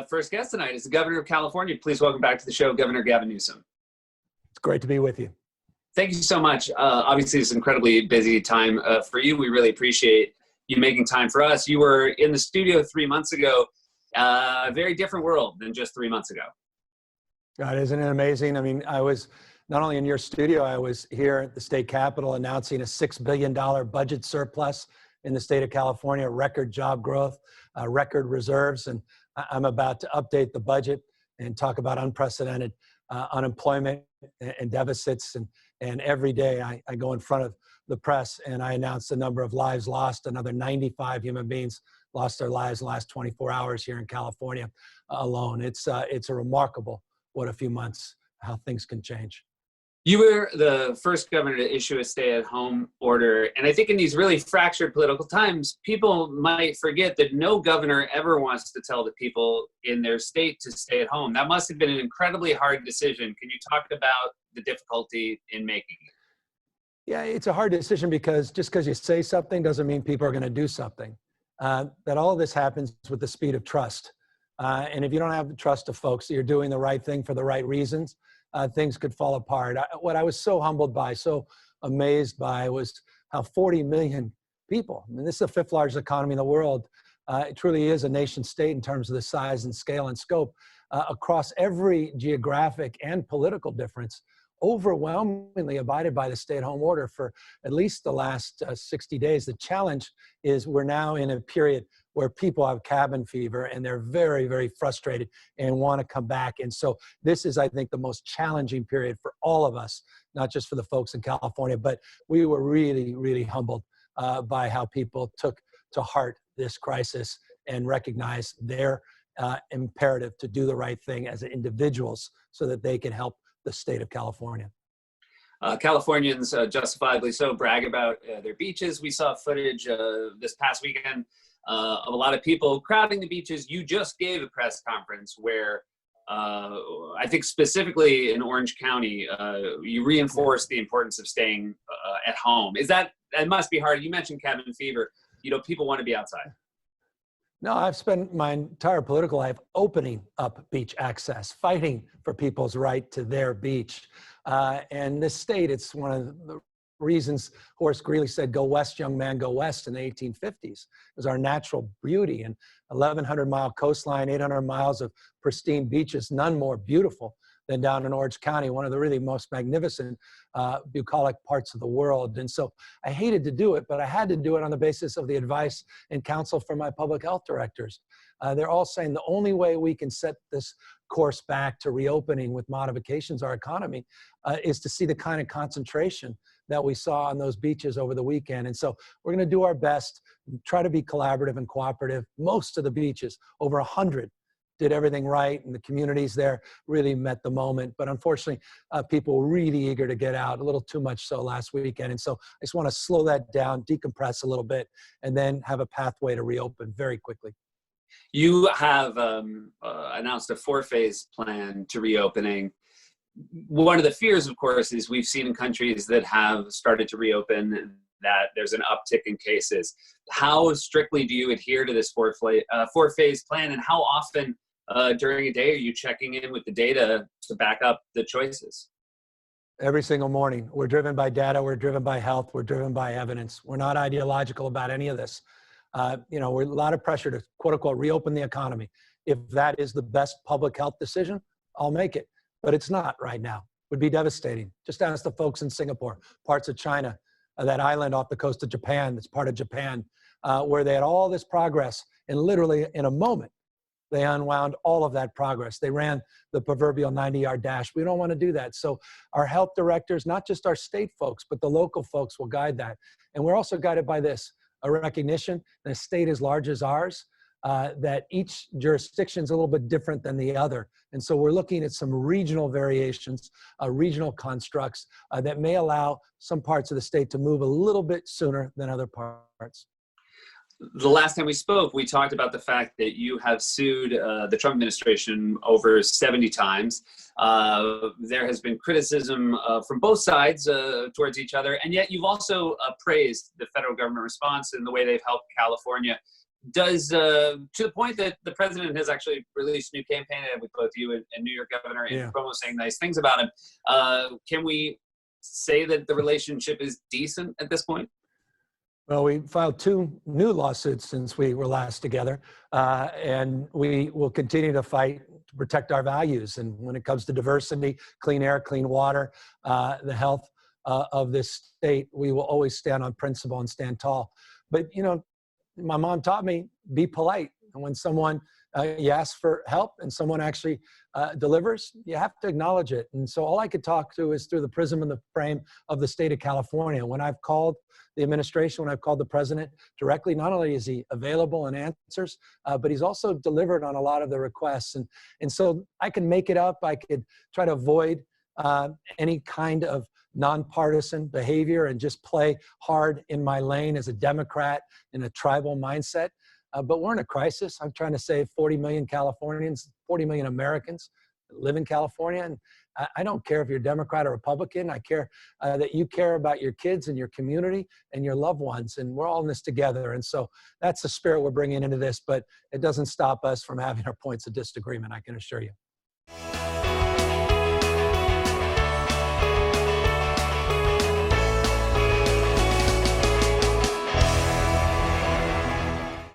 first guest tonight is the Governor of California. Please welcome back to the show, Governor Gavin Newsom. It's great to be with you. Thank you so much. Obviously, it's an incredibly busy time for you. We really appreciate you making time for us. You were in the studio 3 months ago. A very different world than just 3 months ago. God, isn't it amazing? I mean, I was not only in your studio, I was here at the state capitol announcing a $6 billion budget surplus in the state of California, record job growth, record reserves. And I'm about to update the budget and talk about unprecedented unemployment and deficits. And every day I go in front of the press and I announce the number of lives lost. Another 95 human beings lost their lives in the last 24 hours here in California alone. It's a remarkable, what a few months, how things can change. You were the first governor to issue a stay-at-home order. And I think in these really fractured political times, people might forget that no governor ever wants to tell the people in their state to stay at home. That must have been an incredibly hard decision. Can you talk about the difficulty in making it? Yeah, it's a hard decision because just because you say something doesn't mean people are going to do something. That all of this happens with the speed of trust. And if you don't have the trust of folks that you're doing the right thing for the right reasons, things could fall apart. What I was so humbled by, so amazed by, was how 40 million people, I mean, this is the fifth largest economy in the world. It truly is a nation state in terms of the size and scale and scope. Across every geographic and political difference, overwhelmingly abided by the stay-at-home order for at least the last 60 days. The challenge is we're now in a period where people have cabin fever and they're very, very frustrated and want to come back. And so this is, I think, the most challenging period for all of us, not just for the folks in California, but we were really, really humbled by how people took to heart this crisis and recognized their imperative to do the right thing as individuals so that they can help the state of California. Californians, justifiably so, brag about their beaches. We saw footage this past weekend of a lot of people crowding the beaches. You just gave a press conference where I think specifically in Orange County, you reinforced the importance of staying at home. It must be hard. You mentioned cabin fever. You know, people want to be outside. No, I've spent my entire political life opening up beach access, fighting for people's right to their beach. And this state, it's one of the reasons Horace Greeley said, "Go west, young man, go west," in the 1850s. It was our natural beauty, and 1,100-mile coastline, 800 miles of pristine beaches, none more beautiful than down in Orange County, one of the really most magnificent bucolic parts of the world. And so I hated to do it, but I had to do it on the basis of the advice and counsel from my public health directors. They're all saying the only way we can set this course back to reopening with modifications our economy is to see the kind of concentration that we saw on those beaches over the weekend. And so we're going to do our best, try to be collaborative and cooperative. Most of the beaches, over 100, did everything right, and the communities there really met the moment. But unfortunately, people were really eager to get out, a little too much so last weekend. And so I just want to slow that down, decompress a little bit, and then have a pathway to reopen very quickly. You have announced a 4-phase plan to reopening. One of the fears, of course, is we've seen in countries that have started to reopen that there's an uptick in cases. How strictly do you adhere to this 4-phase plan, and how often during a day are you checking in with the data to back up the choices? Every single morning. We're driven by data, we're driven by health, we're driven by evidence. We're not ideological about any of this. We're a lot of pressure to, quote unquote, reopen the economy. If that is the best public health decision, I'll make it. But it's not right now. It would be devastating. Just ask the folks in Singapore, parts of China, that island off the coast of Japan, that's part of Japan, where they had all this progress, and literally in a moment, they unwound all of that progress. They ran the proverbial 90-yard dash. We don't want to do that. So our health directors, not just our state folks, but the local folks will guide that. And we're also guided by this, a recognition in a state as large as ours, that each jurisdiction is a little bit different than the other. And so we're looking at some regional variations, regional constructs that may allow some parts of the state to move a little bit sooner than other parts. The last time we spoke, we talked about the fact that you have sued the Trump administration over 70 times. There has been criticism from both sides towards each other, and yet you've also praised the federal government response and the way they've helped California to the point that the president has actually released a new campaign ad with both you and New York Governor Yeah. Cuomo saying nice things about him. Can we say that the relationship is decent at this point? Well, we filed 2 new lawsuits since we were last together, and we will continue to fight to protect our values. And when it comes to diversity, clean air, clean water, the health of this state, we will always stand on principle and stand tall. But, you know, my mom taught me, be polite. And when someone, you ask for help and someone actually delivers, you have to acknowledge it. And so all I could talk to is through the prism and the frame of the state of California. When I've called the administration, when I've called the president directly, not only is he available and answers, but he's also delivered on a lot of the requests. And so I can make it up. I could try to avoid any kind of nonpartisan behavior and just play hard in my lane as a Democrat in a tribal mindset. But we're in a crisis. I'm trying to save 40 million Californians, 40 million Americans that live in California. And I don't care if you're Democrat or Republican. I care that you care about your kids and your community and your loved ones. And we're all in this together. And so that's the spirit we're bringing into this. But it doesn't stop us from having our points of disagreement, I can assure you.